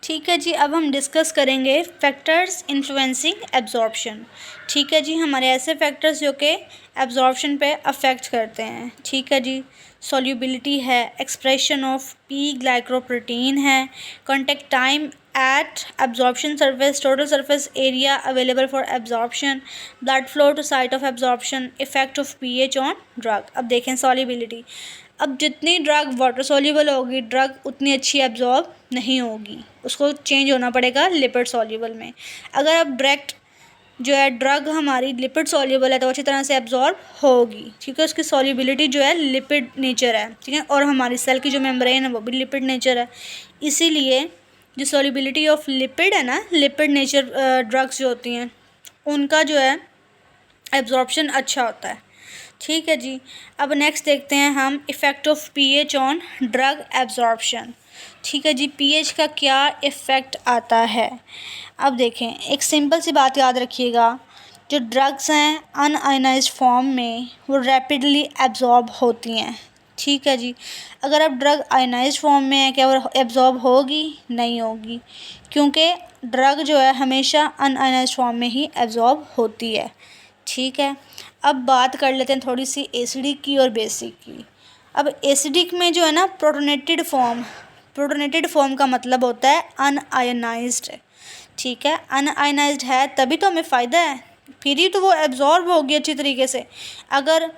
ठीक है जी, अब हम डिस्कस करेंगे फैक्टर्स इन्फ्लुएंसिंग एब्जॉर्प्शन। ठीक है जी, हमारे ऐसे फैक्टर्स जो कि एब्जॉर्प्शन पे अफेक्ट करते हैं। ठीक है जी, सॉल्युबिलिटी है, एक्सप्रेशन ऑफ पी ग्लाइकोप्रोटीन है, contact time at absorption surface, total surface area available for absorption, blood flow to site of absorption, effect of pH on drug. अब देखें सॉल्युबिलिटी, अब जितनी ड्रग वाटर सॉल्युबल होगी drug उतनी अच्छी absorb नहीं होगी, उसको चेंज होना पड़ेगा लिपिड सॉल्युबल में। अगर अब डायरेक्ट जो है ड्रग हमारी लिपिड सॉल्युबल है तो अच्छी तरह से एब्जॉर्ब होगी। ठीक है, उसकी सॉल्युबिलिटी जो है लिपिड नेचर है। ठीक है, और हमारी सेल की जो मेम्ब्रेन है वो भी लिपिड नेचर है, इसीलिए जो सॉल्युबिलिटी ऑफ लिपिड है ना, लिपिड नेचर ड्रग्स जो होती हैं उनका जो है एब्जॉर्प्शन अच्छा होता है। ठीक है जी, अब नेक्स्ट देखते हैं हम effect of pH on drug absorption. ठीक है जी, पीएच का क्या इफ़ेक्ट आता है। अब देखें, एक सिंपल सी बात याद रखिएगा, जो ड्रग्स हैं अनआयनाइज्ड फॉर्म में वो रैपिडली एब्जॉर्ब होती हैं। ठीक है जी, अगर अब ड्रग आयनाइज्ड फॉर्म में है क्या वो एब्जॉर्ब होगी? नहीं होगी, क्योंकि ड्रग जो है हमेशा अनआयनाइज्ड फॉर्म में ही एब्जॉर्ब होती है। ठीक है, अब बात कर लेते हैं थोड़ी सी एसिडिक की और बेसिक की। अब एसिडिक में जो है ना प्रोटोनेटेड फॉर्म का मतलब होता है अनआयनाइज्ड। ठीक है, अनआयनाइज्ड है तभी तो हमें फ़ायदा है, फिर ही तो वो एब्जॉर्ब होगी अच्छी तरीके से। अगर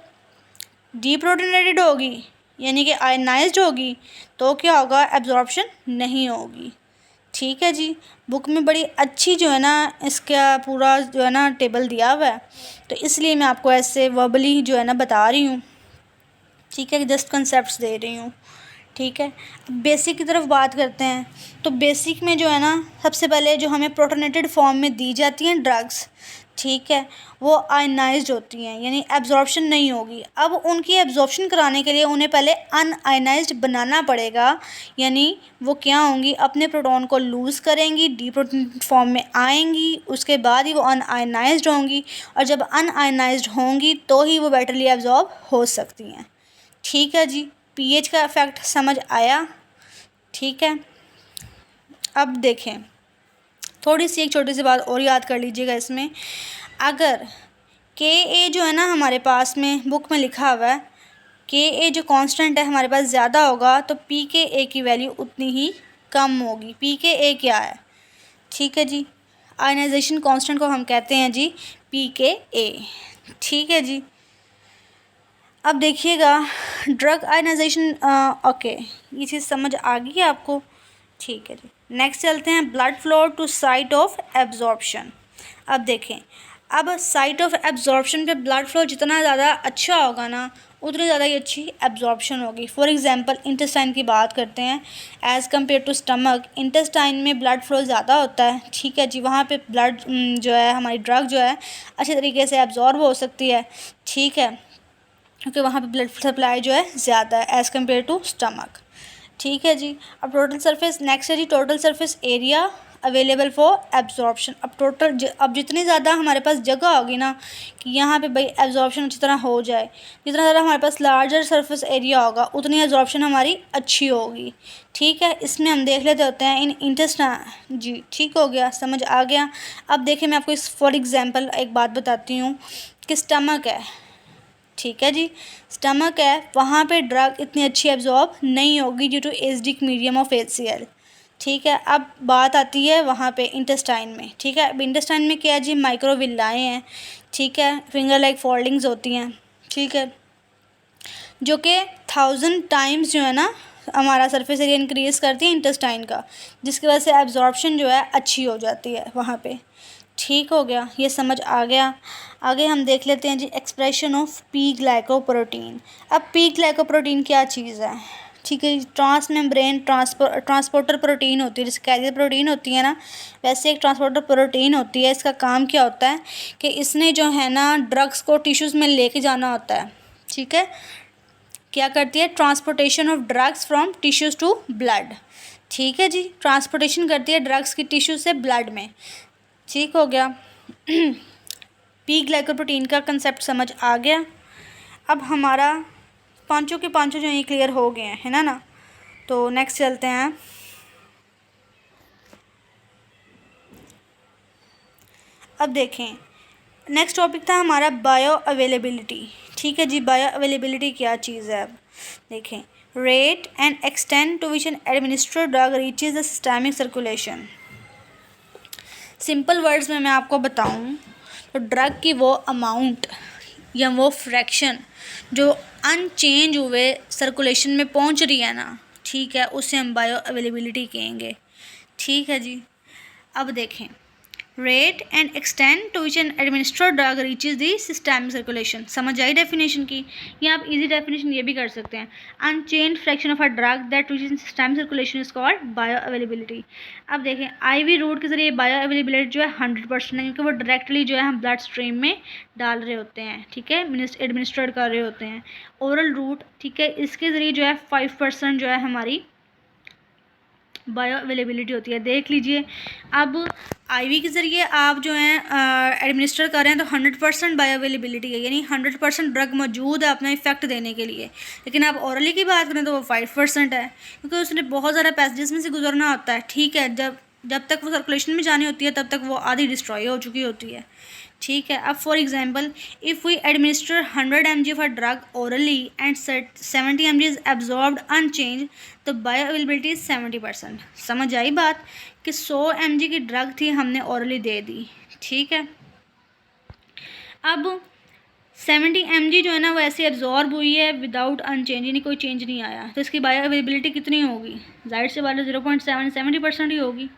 डीप्रोटोनेटेड होगी यानी कि आयनाइज्ड होगी तो क्या होगा? एब्जॉर्प्शन नहीं होगी। ठीक है जी, बुक में बड़ी अच्छी जो है ना इसका पूरा जो है ना टेबल दिया हुआ है, तो इसलिए मैं आपको ऐसे वर्बली जो है ना बता रही हूँ। ठीक है, जस्ट कंसेप्ट्स दे रही हूँ। ठीक है, अब बेसिक की तरफ बात करते हैं। तो बेसिक में जो है ना सबसे पहले जो हमें प्रोटोनेटेड फॉर्म में दी जाती हैं ड्रग्स, ठीक है, वो आयनाइज्ड होती हैं यानी एब्जॉर्प्शन नहीं होगी। अब उनकी एब्जॉर्प्शन कराने के लिए उन्हें पहले अनआयनाइज्ड बनाना पड़ेगा, यानी वो क्या होंगी, अपने प्रोटॉन को लूज़ करेंगी, डीप्रोटोनेटेड फॉर्म में आएंगी, उसके बाद ही वो अनआयनाइज्ड होंगी, और जब अनआयनाइज्ड होंगी तो ही वो बेटरली एब्जॉर्ब हो सकती हैं। ठीक है जी, पीएच का इफेक्ट समझ आया। ठीक है, अब देखें थोड़ी सी एक छोटी सी बात और याद कर लीजिएगा इसमें। अगर के ए जो है ना हमारे पास में बुक में लिखा हुआ है, के ए जो कांस्टेंट है हमारे पास ज़्यादा होगा तो पी के ए की वैल्यू उतनी ही कम होगी। पी के ए क्या है? ठीक है जी, आयनाइजेशन कांस्टेंट को हम कहते हैं जी पी के ए। ठीक है जी, अब देखिएगा ड्रग आयनाइजेशन, ओके, ये चीज़ समझ आ गई है आपको? ठीक है जी, नेक्स्ट चलते हैं blood flow to site of absorption. अब देखें, अब साइट ऑफ एब्जॉर्प्शन पे ब्लड फ्लो जितना ज़्यादा अच्छा होगा ना उतनी ज़्यादा ही अच्छी एब्जॉर्प्शन होगी। फॉर एग्जांपल इंटेस्टाइन की बात करते हैं, as compare to stomach, intestine में ब्लड फ्लो ज़्यादा होता है। ठीक है जी, वहाँ पे ब्लड जो है हमारी ड्रग जो है अच्छे तरीके से एब्जॉर्ब हो सकती है। ठीक है, क्योंकि वहाँ पे ब्लड सप्लाई जो है ज़्यादा है एज़ कम्पेयर टू स्टमक। ठीक है जी, अब टोटल सरफेस नेक्स्ट है जी, total surface area available for absorption. अब जितनी ज़्यादा हमारे पास जगह होगी ना कि यहाँ पे भाई एब्जॉर्प्शन अच्छी तरह हो जाए, जितना ज़्यादा हमारे पास लार्जर सरफेस एरिया होगा उतनी एब्जॉर्प्शन हमारी अच्छी होगी। ठीक है, इसमें हम देख लेते होते हैं इन इंटेस्टाइन जी। ठीक हो गया, समझ आ गया। अब देखिए मैं आपको इस फॉर एग्जांपल एक बात बताती हूँ कि स्टमक है। ठीक है जी, स्टमक है, वहाँ पे ड्रग इतनी अच्छी एब्जॉर्ब नहीं होगी due to acidic medium of HCl। ठीक है, अब बात आती है वहाँ पे इंटेस्टाइन में। ठीक है, अब इंटेस्टाइन में क्या है जी, माइक्रोविल्लाएँ हैं। ठीक है, फिंगर लाइक फोल्डिंग्स होती हैं। ठीक है, जो कि 1000 टाइम्स जो है ना हमारा सरफेस एरिया इंक्रीज़ करती है इंटेस्टाइन का, जिसकी वजह से एब्जॉर्प्शन जो है अच्छी हो जाती है वहाँ पे। ठीक हो गया, ये समझ आ गया। आगे हम देख लेते हैं जी एक्सप्रेशन ऑफ पी ग्लाइकोप्रोटीन। अब पी ग्लाइकोप्रोटीन क्या चीज़ है? ठीक है, ट्रांस मेम्ब्रेन ट्रांसपोर्टर प्रोटीन होती है, जैसे कैरियर प्रोटीन होती है ना, वैसे एक ट्रांसपोर्टर प्रोटीन होती है। इसका काम क्या होता है कि इसने जो है ना ड्रग्स को टिश्यूज़ में लेके जाना होता है। ठीक है, क्या करती है? Transportation of drugs from tissues to blood. ठीक है जी, ट्रांसपोर्टेशन करती है ड्रग्स की टिश्यू से ब्लड में। ठीक हो गया, पी ग्लाइकोप्रोटीन का कंसेप्ट समझ आ गया। अब हमारा पांचों के पांचों जो ये क्लियर हो गए हैं, है ना। तो नेक्स्ट चलते हैं, अब देखें, नेक्स्ट टॉपिक था हमारा बायो अवेलेबिलिटी। ठीक है जी, बायो अवेलेबिलिटी क्या चीज़ है। अब देखें, rate and extent to which an administered drug reaches the systemic circulation. Simple words में मैं आपको बताऊं तो ड्रग की वो अमाउंट या वो फ्रैक्शन जो अनचेंज हुए सर्कुलेशन में पहुंच रही है ना, ठीक है, उसे हम बायो अवेलेबिलिटी कहेंगे। ठीक है जी। अब देखें, rate and extent to which an administered drug reaches the systemic circulation. समझ आई डेफिनेशन की। या आप इजी डेफिनेशन ये भी कर सकते हैं, unchange fraction of a drug that reaches in systemic circulation is called bioavailability. अब देखें, आईवी रूट के जरिए बायो अवेलेबिलिटी जो है 100% है, क्योंकि वो डायरेक्टली जो है हम ब्लड स्ट्रीम में डाल रहे होते हैं। ठीक है, एडमिनिस्ट्रेट कर रहे होते हैं। ओरल रूट, ठीक है, इसके ज़रिए जो है 5% जो है हमारी बायो अवेलेबिलिटी होती है। देख लीजिए, अब आईवी के ज़रिए आप जो हैं एडमिनिस्टर कर रहे हैं तो 100% बायो अवेलेबिलिटी है, यानी 100% ड्रग मौजूद है अपना इफेक्ट देने के लिए। लेकिन आप औरली की बात करें तो वो 5% है, क्योंकि उसने बहुत ज़्यादा पैसेजेस में से गुजरना होता है। ठीक है, जब तक वो सर्कुलेशन में जानी होती है तब तक वो आधी डिस्ट्रॉय हो चुकी होती है। ठीक है, अब for example if we administer 100 mg of a drug orally and 70 mg is absorbed unchange, तो बायो अवेलेबिलिटी इज 70%। समझ आई बात कि 100 mg की ड्रग थी, हमने ओरली दे दी। ठीक है, अब 70 mg जो है ना वो ऐसे एब्जॉर्ब हुई है विदाउट अनचेंज, यानी कोई चेंज नहीं आया, तो इसकी बायो अवेलेबिलिटी कितनी होगी? जाहिर से वाले 0.7 70% ही होगी।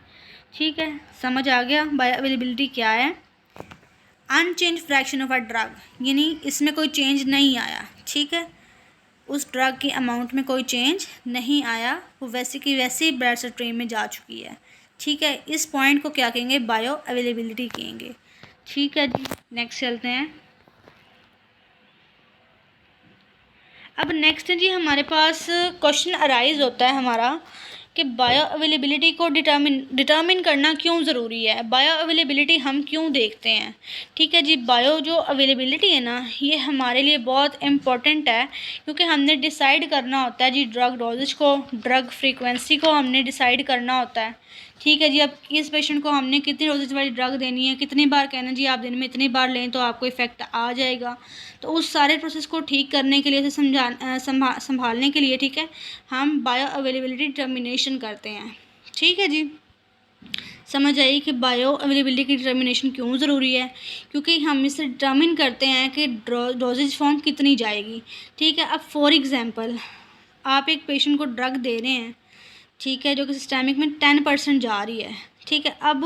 ठीक है, समझ आ गया बायो अवेलेबिलिटी क्या है। Unchange fraction of a drug, यानी इसमें कोई चेंज नहीं आया। ठीक है, उस ड्रग की अमाउंट में कोई चेंज नहीं आया, वो वैसे की वैसे ही ब्लड स्ट्रीम में जा चुकी है। ठीक है, इस पॉइंट को क्या कहेंगे? बायो अवेलेबिलिटी कहेंगे। ठीक है जी, नेक्स्ट चलते हैं। अब नेक्स्ट है जी, हमारे पास क्वेश्चन अराइज होता है हमारा कि बायो अवेलेबिलिटी को डिटर्मिन करना क्यों ज़रूरी है, बायो अवेलेबिलिटी हम क्यों देखते हैं। ठीक है जी, बायो जो अवेलेबिलिटी है ना, ये हमारे लिए बहुत इम्पॉर्टेंट है, क्योंकि हमने डिसाइड करना होता है जी ड्रग डोजेज को, ड्रग फ्रीक्वेंसी को हमने डिसाइड करना होता है। ठीक है जी, अब इस पेशेंट को हमने कितनी डोजेज वाली ड्रग देनी है, कितनी बार कहना जी आप दिन में इतनी बार लें तो आपको इफेक्ट आ जाएगा। तो उस सारे प्रोसेस को ठीक करने के लिए, संभालने के लिए, ठीक है, हम बायो अवेलेबिलिटी डिटर्मिनेशन करते हैं। ठीक है जी, समझ आई कि बायो अवेलेबिलिटी की डिटर्मिनेशन क्यों ज़रूरी है, क्योंकि हम इसे डिटर्मिन करते हैं कि डोजेज फॉर्म कितनी जाएगी। ठीक है, अब फॉर एग्जांपल आप एक पेशेंट को ड्रग दे रहे हैं, ठीक है, जो कि सिस्टमिक में 10% जा रही है। ठीक है, अब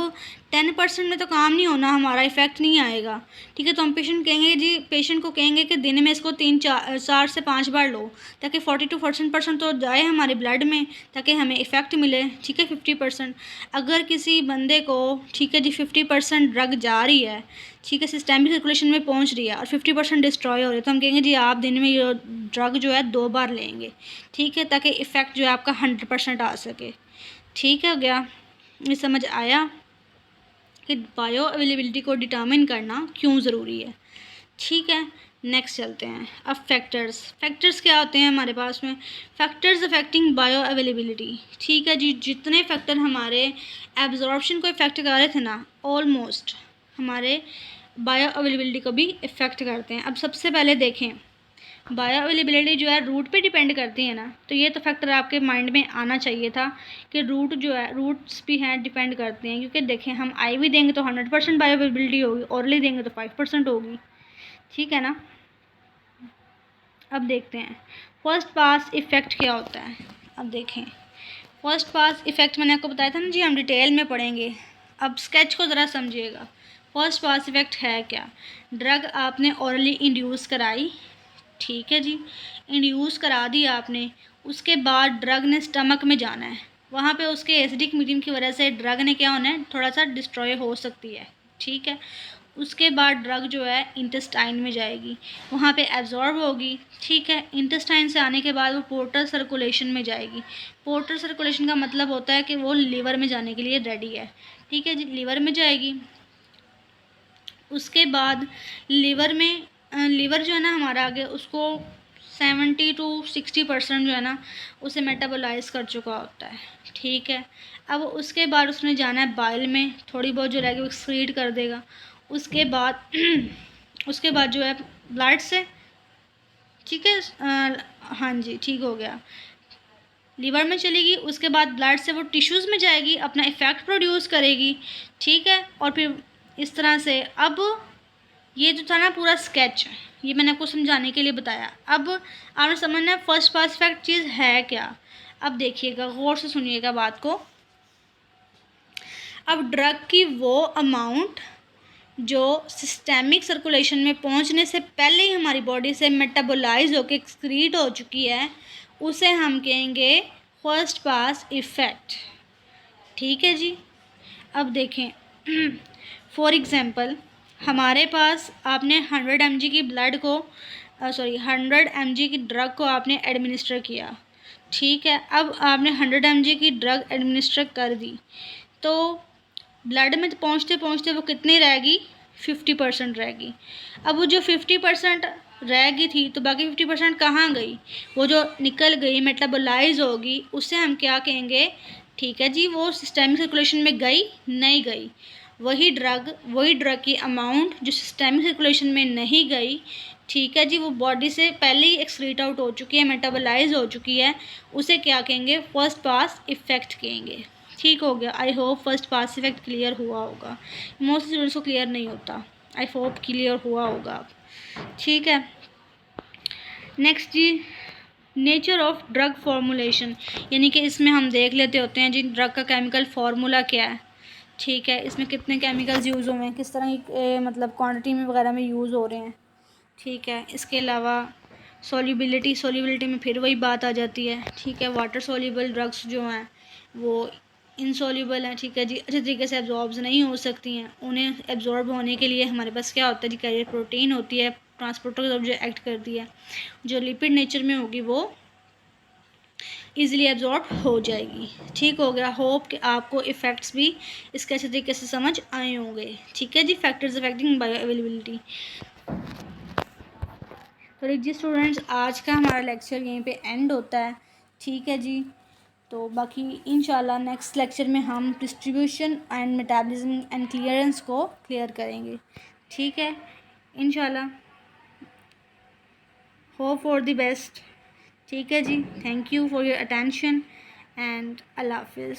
10% में तो काम नहीं होना हमारा, इफेक्ट नहीं आएगा। ठीक है, तो हम पेशेंट को कहेंगे कि दिन में इसको 4 से 5 बार लो, ताकि 40 to 40% तो जाए हमारे ब्लड में, ताकि हमें इफ़ेक्ट मिले। ठीक है, 50%। अगर किसी बंदे को, ठीक है जी, 50% ड्रग जा रही है, ठीक है, सिस्टमिक सर्कुलेशन में पहुंच रही है और 50% डिस्ट्रॉय हो रही है, तो हम कहेंगे जी आप दिन में ये ड्रग जो है 2 बार लेंगे। ठीक है, ताकि इफ़ेक्ट जो है आपका 100% आ सके। ठीक है, गया ये समझ आया कि बायो अवेलेबिलिटी को डिटर्मिन करना क्यों ज़रूरी है। ठीक है, नेक्स्ट चलते हैं। अब फैक्टर्स क्या होते हैं हमारे पास में? Factors affecting bio availability. ठीक है जी, जितने फैक्टर हमारे एब्जॉर्प्शन को इफ़ेक्ट कर रहे थे ना, ऑलमोस्ट हमारे बायो अवेलेबिलिटी को भी इफ़ेक्ट करते हैं। अब सबसे पहले देखें, बायो अवेलेबिलिटी जो है रूट पे डिपेंड करती है ना, तो ये तो फैक्टर आपके माइंड में आना चाहिए था कि रूट जो है, रूट्स भी हैं, डिपेंड करते हैं। क्योंकि देखें, हम आईवी देंगे तो 100% बायो अवेलेबिलिटी होगी, ओरली देंगे तो 5% होगी। ठीक है ना। अब देखते हैं फर्स्ट पास इफ़ेक्ट क्या होता है। अब देखें, फर्स्ट पास इफ़ेक्ट मैंने आपको बताया था ना जी, हम डिटेल में पढ़ेंगे। अब स्केच को ज़रा समझिएगा। फर्स्ट पास इफ़ेक्ट है क्या? ड्रग आपने ओरली इंड्यूस कराई, ठीक है जी, इंड्यूस करा दिया आपने, उसके बाद ड्रग ने स्टमक में जाना है, वहाँ पे उसके एसिडिक मीडियम की वजह से ड्रग ने क्या होना है, थोड़ा सा डिस्ट्रॉय हो सकती है। ठीक है, उसके बाद ड्रग जो है इंटेस्टाइन में जाएगी, वहाँ पे एब्जॉर्ब होगी। ठीक है, इंटेस्टाइन से आने के बाद वो पोर्टल सर्कुलेशन में जाएगी। पोर्टल सर्कुलेशन का मतलब होता है कि वो लीवर में जाने के लिए रेडी है। ठीक है जी, लीवर में जाएगी। उसके बाद लीवर जो है ना हमारा आगे, उसको 70 to 60% जो है ना उसे मेटाबोलाइज कर चुका होता है। ठीक है, अब उसके बाद उसने जाना है बाइल में, थोड़ी बहुत जो रहेगी वो एक्सक्रीट कर देगा। उसके बाद उसके बाद जो है ब्लड से, ठीक है, हाँ जी ठीक हो गया, लीवर में चलेगी, उसके बाद ब्लड से वो टिश्यूज़ में जाएगी, अपना इफ़ेक्ट प्रोड्यूस करेगी, ठीक है। और फिर इस तरह से, अब ये जो था ना पूरा स्केच, ये मैंने आपको समझाने के लिए बताया। अब आपने समझना है फर्स्ट पास इफेक्ट चीज़ है क्या। अब देखिएगा, गौर से सुनिएगा बात को। अब ड्रग की वो अमाउंट जो सिस्टेमिक सर्कुलेशन में पहुंचने से पहले ही हमारी बॉडी से मेटाबोलाइज होकर एक्सक्रीट हो चुकी है, उसे हम कहेंगे फर्स्ट पास इफ़ेक्ट, ठीक है जी। अब देखें, फॉर एग्ज़ाम्पल हमारे पास आपने 100 mg की ब्लड को 100 mg की ड्रग को आपने एडमिनिस्टर किया, ठीक है। अब आपने 100 mg की ड्रग एडमिनिस्टर कर दी, तो ब्लड में पहुंचते पहुंचते वो कितनी रहेगी, 50% रहेगी। अब वो जो 50% रह गई थी, तो बाकी 50% कहाँ गई, वो जो निकल गई मेटाबोलाइज होगी, उससे हम क्या कहेंगे, ठीक है जी, वो सिस्टेमिक सर्कुलेशन में गई नहीं गई। वही ड्रग की अमाउंट जो सिस्टेमिक सर्कुलेशन में नहीं गई, ठीक है जी, वो बॉडी से पहले ही एक्सक्रीट आउट हो चुकी है, मेटाबोलाइज हो चुकी है, उसे क्या कहेंगे, फर्स्ट पास इफ़ेक्ट कहेंगे। ठीक हो गया। I hope first pass effect clear हुआ होगा, मोस्ट स्टूडेंट्स को क्लियर नहीं होता, आई होप क्लियर हुआ होगा अब, ठीक है। नेक्स्ट जी, नेचर ऑफ ड्रग फॉर्मुलेशन, यानी कि इसमें हम देख लेते होते हैं जी ड्रग का केमिकल फार्मूला क्या है, ठीक है, इसमें कितने केमिकल्स यूज़ हुए हैं, किस तरह की मतलब क्वांटिटी में वगैरह में यूज़ हो रहे हैं, ठीक है। इसके अलावा सॉल्युबिलिटी में फिर वही बात आ जाती है, ठीक है। वाटर सॉल्युबल ड्रग्स जो हैं वो इनसॉल्युबल हैं, ठीक है जी, अच्छे तरीके से एब्जॉर्ब नहीं हो सकती हैं। उन्हें एब्जॉर्ब होने के लिए हमारे पास क्या होता है जी, कैरियर प्रोटीन होती है, ट्रांसपोर्टर की तरफ जो एक्ट करती है, जो लिपिड नेचर में होगी वो ईज़िली एब्जॉर्ब हो जाएगी, ठीक हो गया। होप कि आपको इफ़ेक्ट्स भी इसके अच्छे तरीके से समझ आए होंगे, ठीक है जी। Factors affecting bioavailability. तो जी स्टूडेंट्स, आज का हमारा लेक्चर यहीं पे एंड होता है, ठीक है जी। तो बाकी इंशाल्लाह नेक्स्ट लेक्चर में हम distribution and metabolism and clearance को क्लियर करेंगे, ठीक है इंशाल्लाह। होप फॉर द बेस्ट, ठीक है जी। Thank you for your attention and अल्लाह हाफिज़।